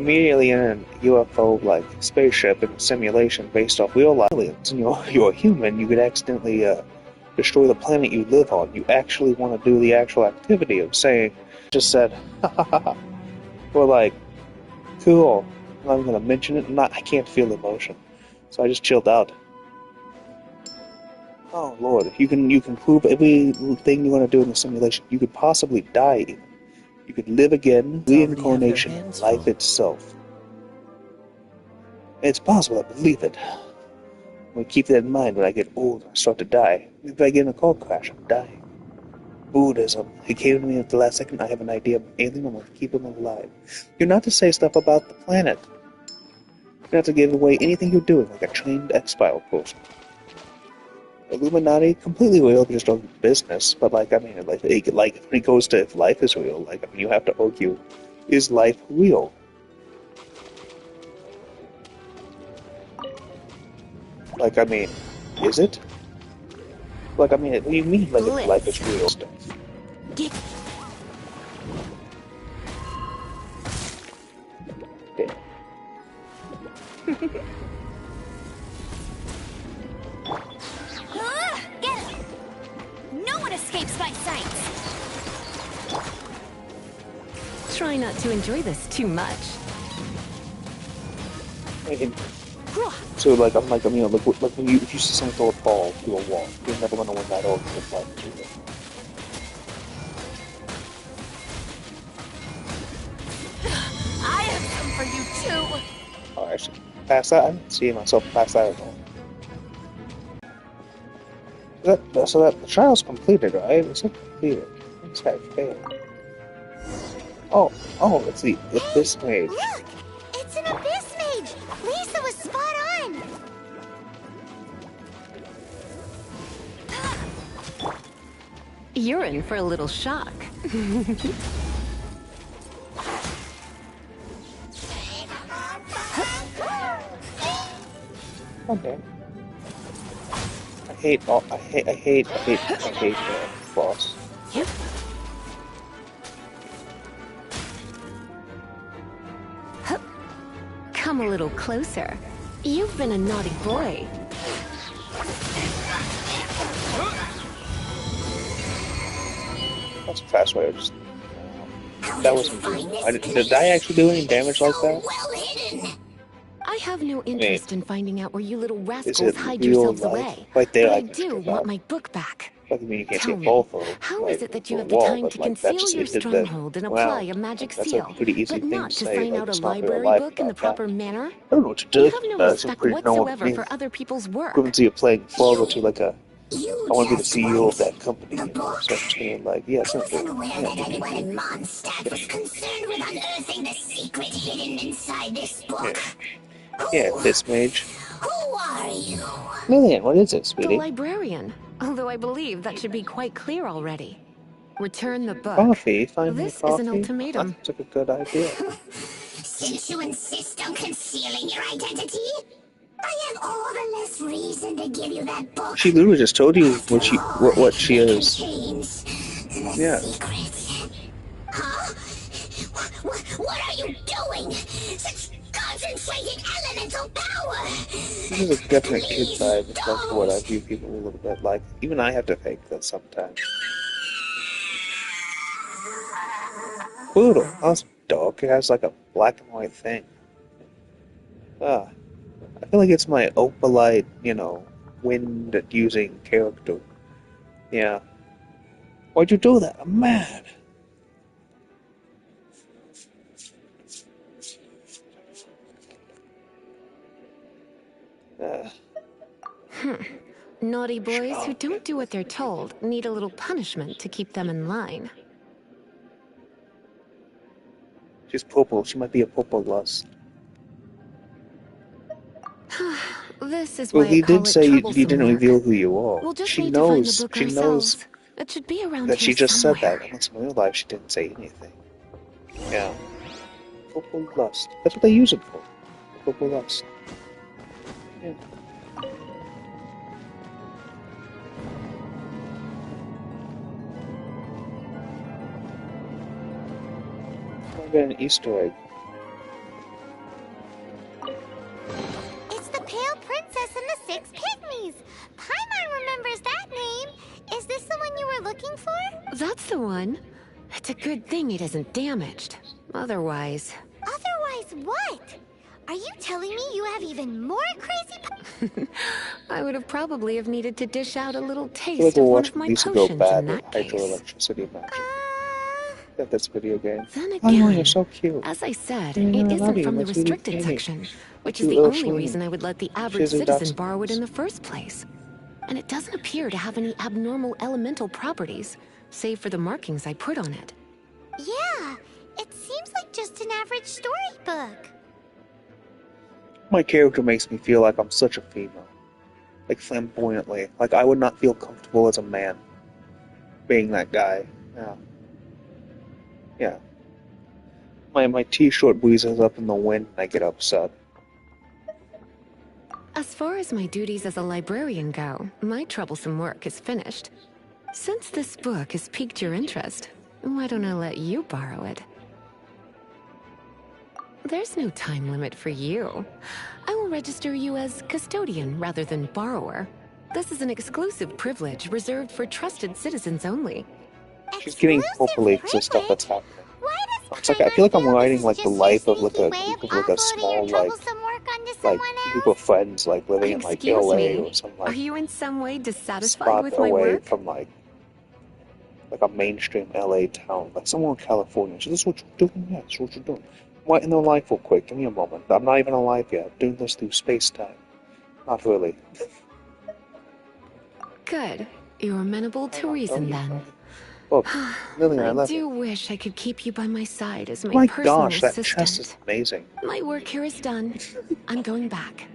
immediately in a UFO like spaceship in a simulation based off real life aliens, and you're a human, you could accidentally destroy the planet you live on. You actually want to do the actual activity of saying, just said, ha ha ha ha. Or like, cool. I'm not even gonna mention it. I can't feel emotion, so I just chilled out. Oh Lord, you can prove everything you want to do in the simulation. You could possibly die even. You could live again, reincarnation, life itself. It's possible, I believe it. I'm gonna keep that in mind when I get old and I start to die. If I get in a car crash, I'm dying. Buddhism. It came to me at the last second. I have an idea of an alien. I'm gonna keep him alive. You're not to say stuff about the planet. You're not to give away anything you're doing like a trained X-File person. Illuminati, completely real, just on business. But like, I mean, like when it goes to if life is real, like, I mean, you have to argue, is life real? Like, I mean, is it? Like, I mean, what do you mean, like, if life is real stuff? Yeah. Get it! No one escapes my sight! Try not to enjoy this too much. So, like, I'm like, I mean, like when if you see someone throw a ball through a wall, you're never gonna win that argument with life, either. I have some for you too! Oh, I should pass that. I didn't see myself pass that at all. So that the trial's completed, right? It's not completed. It's got failed. Oh, it's the Abyss Mage. Look! It's an Abyss Mage! Lisa was spot on! You're in for a little shock. Okay. I hate boss. Yep. Come a little closer. You've been a naughty boy. That's a fast way of just... That wasn't good. Did I actually do any damage like that? I have no interest in finding out where you little rascals it hide real yourselves life? away. Right there, But I I can do strip want out. my book back. Like, I mean, you can't see Tell a me, ball for how like, is it that you for a have the wall, time but, to like, conceal that's just, your it did that stronghold and apply round. a magic That's seal, a pretty easy but thing not to to say. sign Like, out a it's not real library life book in the about proper that. manner? I don't know what you're You talking have no about. It's respect pretty normal. whatsoever for other people's work. Equivalency of playing Prologue to like a... You I want to be the just CEO of want that company. the You know? book. So I'm saying, like, yeah, it's I not wasn't good. aware Yeah, that anyone in Mondstadt was concerned with unearthing the secret hidden inside this book. yeah, Abyss Mage. Who are you? Lillian, what is it, The sweetie? librarian. Although I believe that should be quite clear already. Return the book. Coffee? Find me This is an coffee? ultimatum. That's like a good idea. Since you insist on concealing your identity, I have all the less reason to give you that book. She literally just told you After what she it is. contains the Yeah. secret. Huh? What are you doing? Such concentrated elemental power! This is a definite kid vibe. It's like what I view people a little bit like. Even I have to fake that sometimes. Poodle. Awesome dog. It has like a black and white thing. Ah. I feel like it's my opalite, wind-using character. Yeah. Why'd you do that? I'm mad. Naughty boys who don't do what they're told need a little punishment to keep them in line. She's purple. She might be a purple lust. This is Well, why he I call did it say you troublesome didn't work. reveal who you are. We'll just She need to find the knows. book She knows ourselves. It should be around that here she just somewhere. said that. Unless in real life she didn't say anything. Yeah. Purple lust. That's what they use it for. Purple lust. Yeah. I got an Easter egg. 6 pygmies. Paimon remembers that name. Is this the one you were looking for? That's the one. It's a good thing it isn't damaged. Otherwise... Otherwise what? Are you telling me you have even more crazy I would have probably have needed to dish out a little I feel like taste we're of one of watching my Lisa go potions bad in with that case. hydroelectricity magic. Yeah, that's a video game. Then Oh, you're again, so cute. as I said, Yeah, it I love isn't you. from the That's really restricted funny. section, which is Cute the little only swing. reason I would let the average She's a citizen dust borrow it in mouse. the first place. And it doesn't appear to have any abnormal elemental properties, save for the markings I put on it. Yeah, it seems like just an average storybook. My character makes me feel like I'm such a female. Like, flamboyantly. Like, I would not feel comfortable as a man being that guy. Yeah. Yeah. My t-shirt breezes up in the wind and I get upset. As far as my duties as a librarian go, my troublesome work is finished. Since this book has piqued your interest, why don't I let you borrow it? There's no time limit for you. I will register you as custodian rather than borrower. This is an exclusive privilege reserved for trusted citizens only. She's getting properly to stuff that's happening. It's like I feel like I'm writing like the life of like a group of like a small like group of friends like living in like Excuse LA me, or some are like you in some way dissatisfied spot with my away work? from like a mainstream LA town, like somewhere in California. So this is what you're doing? Yeah, this is what you're doing. I'm writing their life real quick. Give me a moment. I'm not even alive yet. I'm doing this through space-time. Not really. Good. You're amenable to reason then. Look, Lillian, I I love do you. wish I could keep you by my side as my My personal gosh, that assistant. chest is amazing. My work here is done. I'm going back.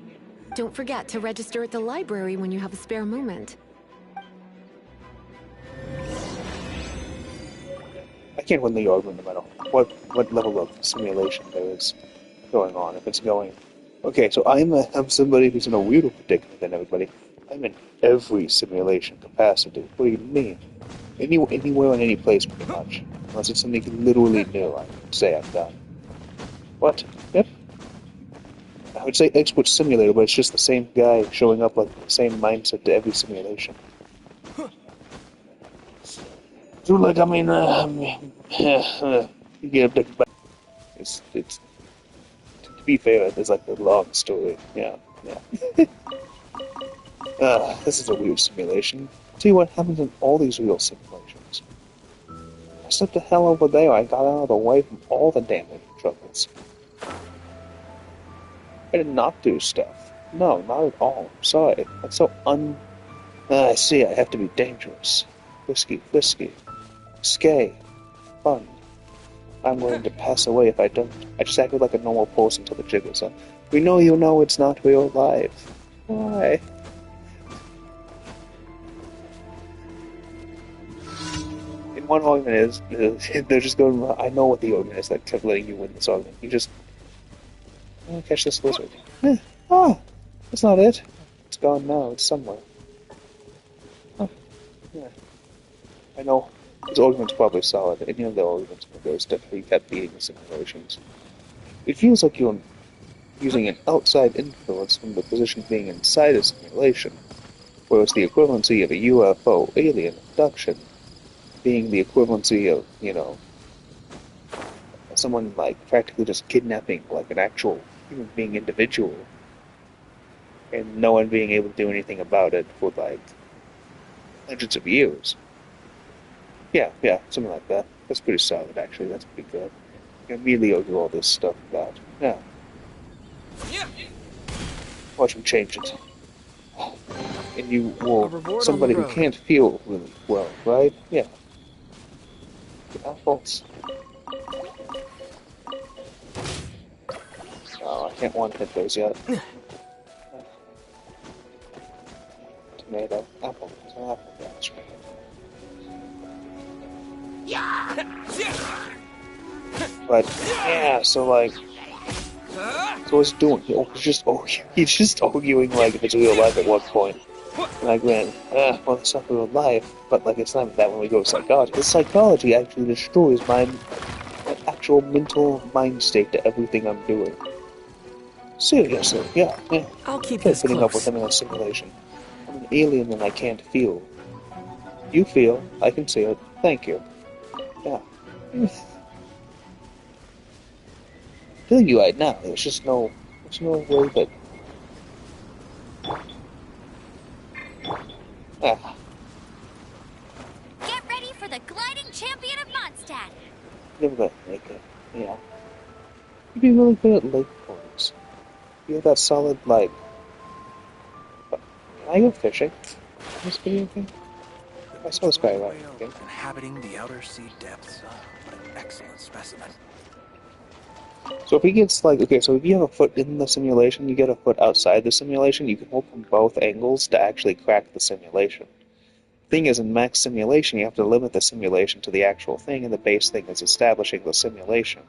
Don't forget to register at the library when you have a spare moment. I can't win the argument no matter what level of simulation there is going on, if it's going. Okay, so I'm somebody who's in a weirder predicament than everybody. I'm in every simulation capacity. What do you mean? Anywhere and any place, pretty much. Unless it's something literally new, I would say I've done. What? Yep. I would say expert simulator, but it's just the same guy showing up like the same mindset to every simulation. So, like, I mean, you get abducted by... It's, to be fair, there's like a long story. Yeah. This is a weird simulation. See what happens in all these real simulations. I stepped the hell over there. I got out of the way from all the damage troubles. I did not do stuff. No, not at all. I'm sorry. That's so I see, I have to be dangerous. Risky, scary, fun. I'm willing to pass away if I don't. I just acted like a normal person until the jig was up. We know you know it's not real life. Why? And one argument is they're just going, I know what the argument is that kept letting you win this argument. You just catch this lizard. That's not it. It's gone now. It's somewhere. Yeah. I know. His argument's probably solid. Any of the arguments goes definitely kept beating the simulations. It feels like you're using an outside influence from the position being inside a simulation, whereas the equivalency of a UFO alien abduction being the equivalency of, someone like practically just kidnapping like an actual human being individual and no one being able to do anything about it for like hundreds of years. Yeah, something like that. That's pretty solid, actually. That's pretty good. You immediately argue all this stuff about. Yeah. Watch him change it. And you will somebody who can't feel really well, right? Yeah. Apples. Oh, I can't one-hit those yet. Tomato. Apple. It's an apple. Yeah, that's right. But yeah, so what's he doing? He's just arguing like if it's real life at one point. And I grant, well, it's not real life, but like it's not that when we go to psychology. The psychology actually destroys my actual mental mind state to everything I'm doing. Seriously, yeah. I'll keep Try this putting up with close. him in a simulation. I'm an alien and I can't feel. You feel. I can see it. Thank you. Yeah. Feel you right now. There's no way that. Ah, Get ready for the gliding champion of Mondstadt. never gonna make it. Yeah. You'd be really good at lake points. You have that solid, like. Can I go fishing in this video game? I saw this guy right. Okay. Inhabiting the outer sea depths. What an excellent specimen. So if he gets like, okay, so if you have a foot in the simulation, you get a foot outside the simulation, you can hold from both angles to actually crack the simulation. Thing is, in max simulation, you have to limit the simulation to the actual thing, and the base thing is establishing the simulation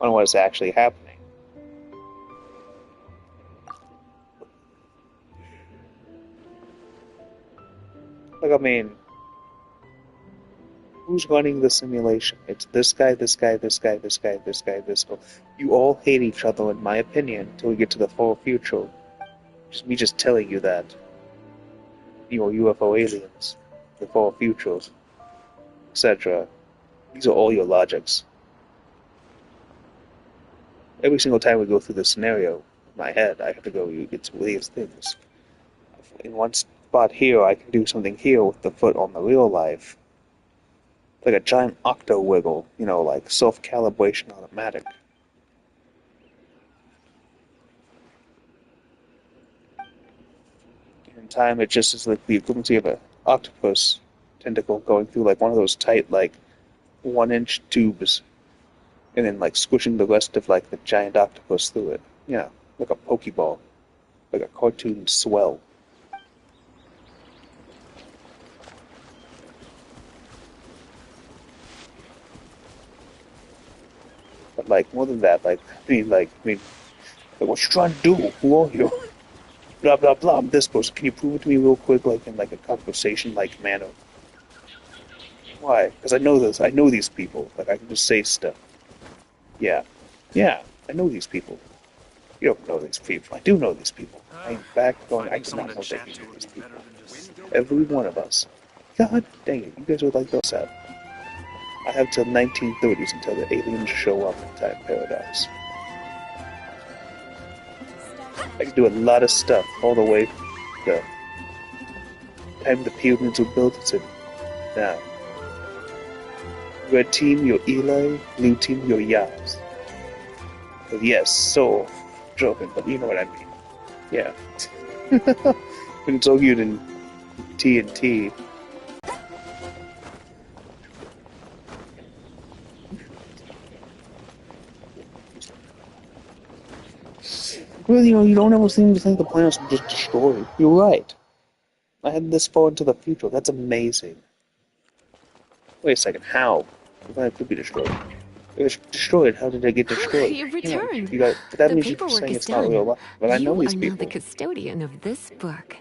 on what is actually happening. Like, I mean, who's running the simulation? It's this guy, this guy, this guy, this guy, this guy, this guy. You all hate each other, in my opinion, until we get to the far future. Just me just telling you that. You know, UFO aliens, the far future, etc. These are all your logics. Every single time we go through this scenario, in my head, I have to go, it's these things. In one spot here, I can do something here with the foot on the real life. Like a giant octo wiggle, you know, like self-calibration automatic. In time, it just is like the equivalency of an octopus tentacle going through like one of those tight, like 1-inch tubes, and then like squishing the rest of like the giant octopus through it. Yeah, like a pokeball, like a cartoon swell. But like more than that, like like what you trying to do? Who are you? Blah blah blah. I'm this person. Can you prove it to me real quick, like in like a conversation like manner? Why? Because I know this. I know these people. Like I can just say stuff. Yeah, yeah. I know these people. You don't know these people. I do know these people. I'm back going. I did not know that you knew these people. Every one of us. God dang it! You guys are like those out. I have till 1930s until the aliens show up in Time Paradise. I can do a lot of stuff all the way from the time the pyramids were built to now. Red team, you're Eli. Blue team, you're Yaz. But yes, so joking, but you know what I mean. Yeah. When it's argued in TNT. Well, you know, you don't ever seem to think the planets were just destroyed. You're right. I had this far into the future. That's amazing. Wait a second, how? The planet could be destroyed. It was destroyed. How did it get destroyed? You've returned. You got, but that The means you're paperwork saying is it's not done. real life. But I know You these are now the people. custodian of this book.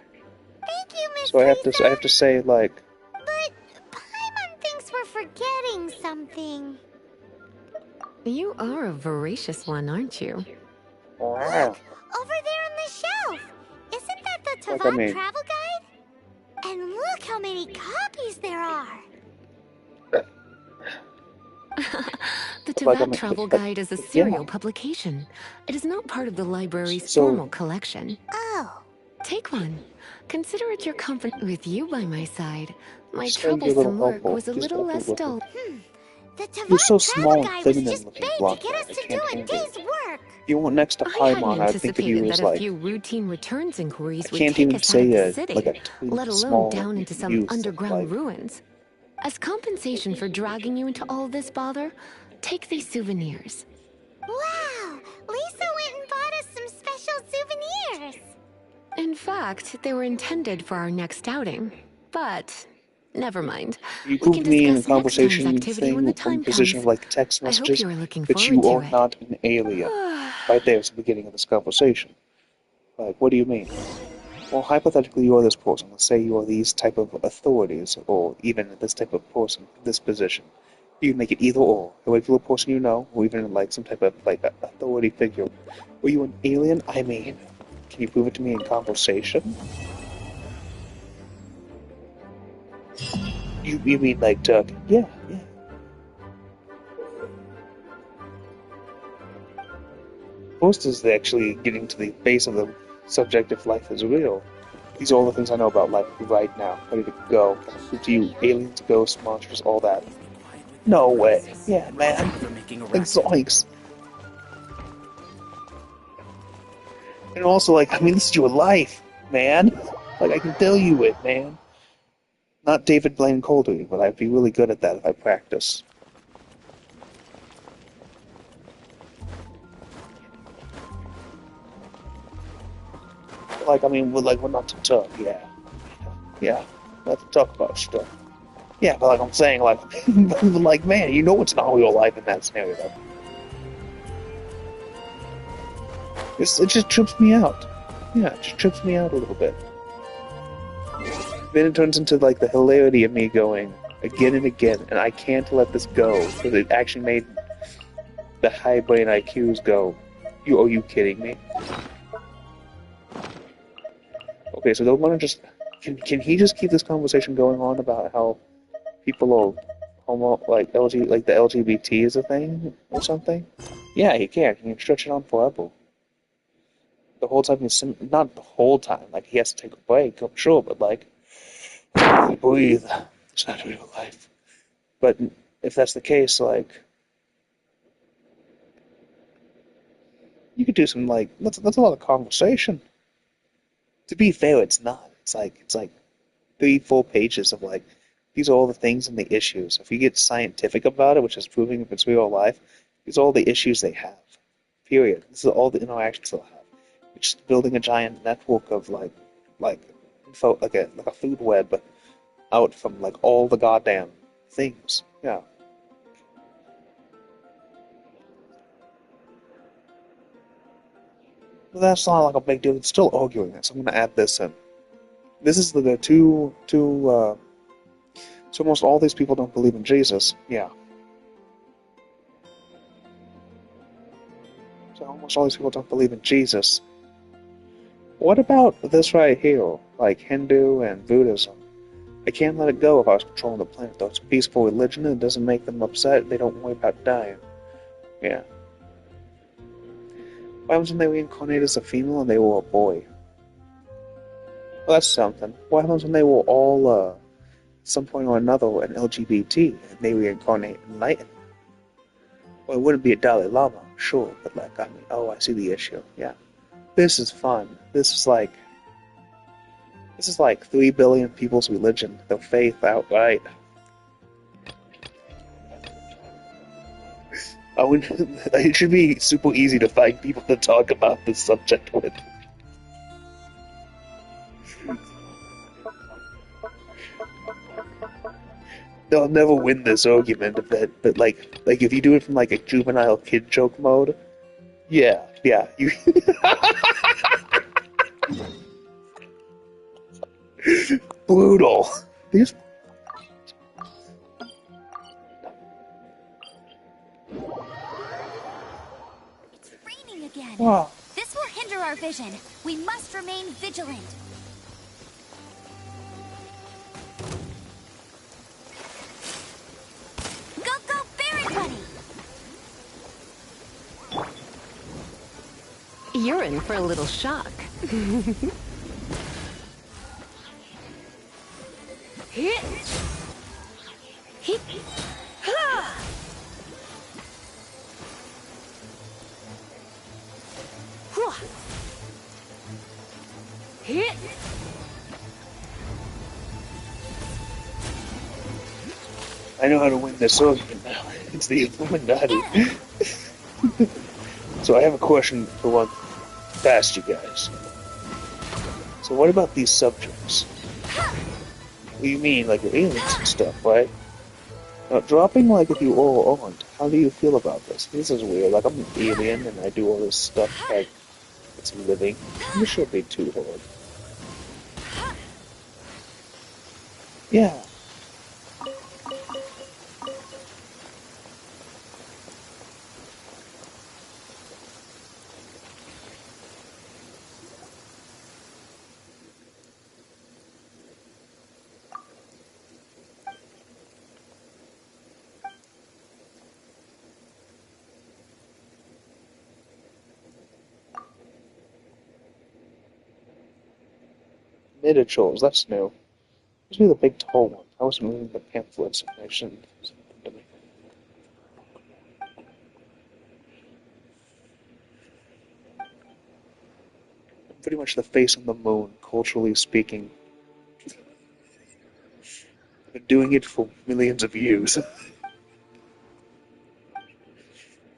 Thank you, Miss So I Lisa. have to say, like, But Paimon thinks we're forgetting something. You are a voracious one, aren't you? wow. Over there on the shelf. Isn't that the Like, Tavon travel guide? And look how many copies there are. The Like, Tavat Travel Guide is a serial publication. It is not part of the library's formal collection. Oh. Take one. Consider it your comfort. With you by my side, my Stand your little troublesome work elbow. was a Just little up less with dull. The You're Tavon so travel small and guide was feminine just looking, made to blonde get guy. us I to can't do a handle it. day's work. You were next to I hadn't Paimon, I'd think of you anticipated as that a like, few routine returns I inquiries would can't take even us out of the say city, like a twin let alone small down into some youth, underground like, ruins. As compensation for dragging you into all this bother, take these souvenirs. Wow! Lisa went and bought us some special souvenirs. In fact, they were intended for our next outing. But never mind. you We can proved me in a discuss next time's conversation activity when the thing from time position comes. of like text I hope messages you are looking that forward you to are it. not an alien. Right there is the beginning of this conversation. Like, what do you mean? Well, hypothetically, you are this person. Let's say you are these type of authorities, or even this type of person, this position. You can make it either or. A regular person you know, or even like some type of like authority figure. Were you an alien? I mean, can you prove it to me in conversation? You mean like Doug? Yeah, yeah. Most is actually getting to the base of the subject if life is real. These are all the things I know about life right now. Ready to go. Can I prove to you aliens, ghosts, monsters, all that? No way. Yeah, man. For making a Like racket. zoinks. And also, like, I mean, this is your life, man. Like, I can tell you it, man. Not David Blaine Coulter, but I'd be really good at that if I practice. Like, I mean, we're not to talk, yeah. Yeah, not to talk about stuff. Yeah, but like I'm saying, like, like, man, you know it's not real life in that scenario. It just trips me out. Yeah, it just trips me out a little bit. Then it turns into like the hilarity of me going again and again, and I can't let this go because it actually made the high brain IQs go. Are you kidding me? Okay, so don't want to just can he just keep this conversation going on about how people are homo like LG like the LGBT is a thing or something? Yeah, he can. He can stretch it on forever. The whole time not the whole time. Like he has to take a break, I'm sure, but like breathe. It's not real life. But if that's the case, like you could do some like that's a lot of conversation. To be fair, it's not. It's like 3, 4 pages of like these are all the things and the issues. If you get scientific about it, which is proving if it's real life, these are all the issues they have. Period. This is all the interactions they'll have. It's just building a giant network of like info like a food web out from like all the goddamn things. Yeah. But that's not like a big deal. It's still arguing this. I'm gonna add this in. This is the two. So almost all these people don't believe in Jesus. Yeah. So almost all these people don't believe in Jesus. What about this right here? Like Hindu and Buddhism. I can't let it go if I was controlling the planet, though. It's a peaceful religion and it doesn't make them upset. They don't worry about dying. Yeah. What happens when they reincarnate as a female and they were a boy? Well, that's something. What happens when they were all, at some point or another, an LGBT and they reincarnate enlightened? Well, it wouldn't be a Dalai Lama, sure, but like, I mean, oh, I see the issue. Yeah. This is fun. This is like 3 billion people's religion, their faith outright. It should be super easy to find people to talk about this subject with. They'll never win this argument of that, but like if you do it from like a juvenile kid joke mode, yeah, you brutal. These It's raining again. wow. This will hinder our vision. We must remain vigilant. Go, go, Berry Bunny! You're in for a little shock. Hit. Hit. Ha! Hit. I know how to win this argument now. It's the Illuminati. So I have a question for one to ask you guys. So what about these subjects? What do you mean, like aliens and stuff, right? Now, dropping like if you all aren't, how do you feel about this? This is weird. Like I'm an alien and I do all this stuff like it's living. This shouldn't be too hard. Yeah. Miniatures, that's new. Must be the big tall one. I was reading the pamphlets and they shouldn't do something to me. I'm pretty much the face on the moon, culturally speaking. I've been doing it for millions of years.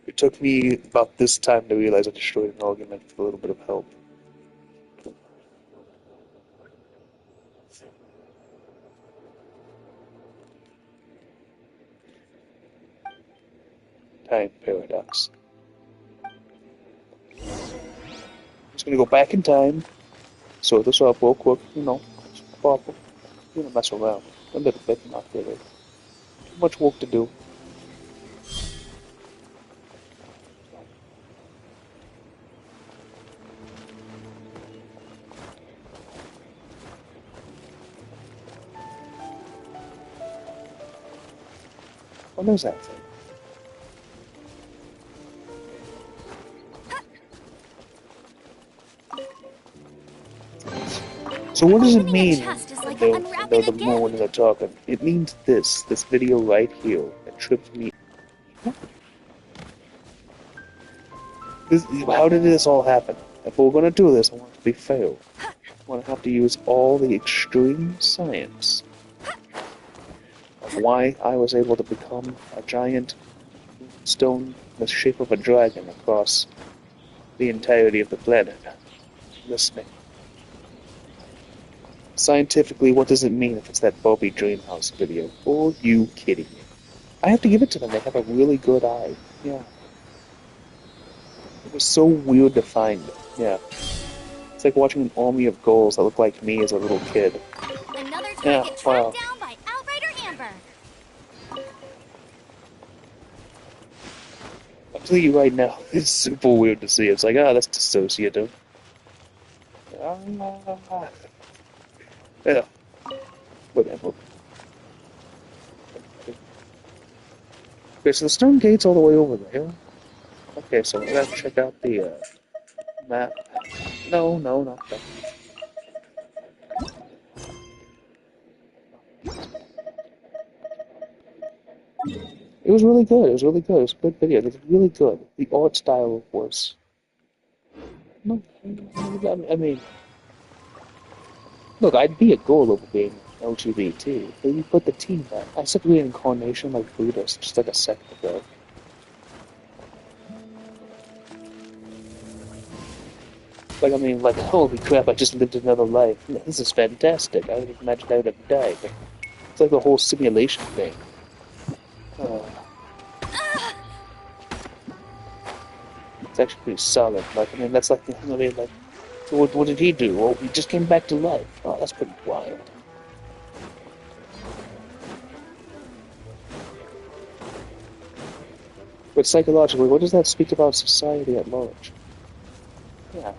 It took me about this time to realize I destroyed an argument with a little bit of help. Time paradox. Just gonna go back in time, sort this up real quick, pop, mess around. A little bit, not really. Too much work to do. What is that thing? So what does it mean when the moon is talking? It means this video right here that tripped me. How did this all happen? If we're gonna do this, I want it to be fair. I want to have to use all the extreme science of why I was able to become a giant stone in the shape of a dragon across the entirety of the planet. Listening. Scientifically, what does it mean if it's that Bobby Dreamhouse video? Are you kidding me? I have to give it to them. They have a really good eye. Yeah. It was so weird to find. Yeah. It's like watching an army of ghouls that look like me as a little kid. Another target tracked down by Outrider Amber. I'm telling you right now, it's super weird to see. It's like, that's dissociative. Yeah. Whatever. Okay, so the stone gate's all the way over there. Okay, so we gotta check out the map. No, not that. It was really good. It was really good. It was a good video. It was really good. The art style was. No, I mean, look, I'd be a girl over being LGBT, but you put the team back. I said reincarnation like Buddhist just like a second ago. Like, I mean, like, holy crap, I just lived another life. This is fantastic. I would imagine I would have died. But it's like the whole simulation thing. It's actually pretty solid. Like, I mean, that's like, I mean, like, so what did he do? Well, he just came back to life. Oh, that's pretty wild. But psychologically, what does that speak about society at large? Yeah.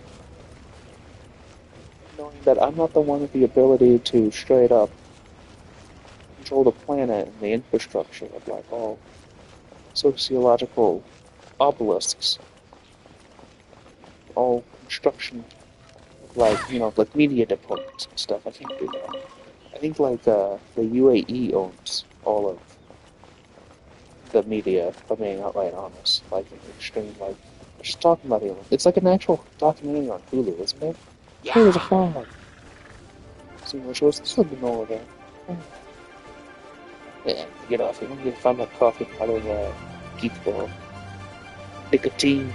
Knowing that I'm not the one with the ability to straight up control the planet and the infrastructure of like all sociological obelisks, all construction, like like media departments and stuff. I can't do that. I think like the UAE owns all of the media. If I'm being outright honest, like in the extreme, like we're just talking about it. It's like an actual documentary on Hulu, isn't it? Yeah. Hey, there's a frog. See what shows this will be more of that. Yeah, get off here. I'm gonna find my coffee out of Geek Ball. Nicotine.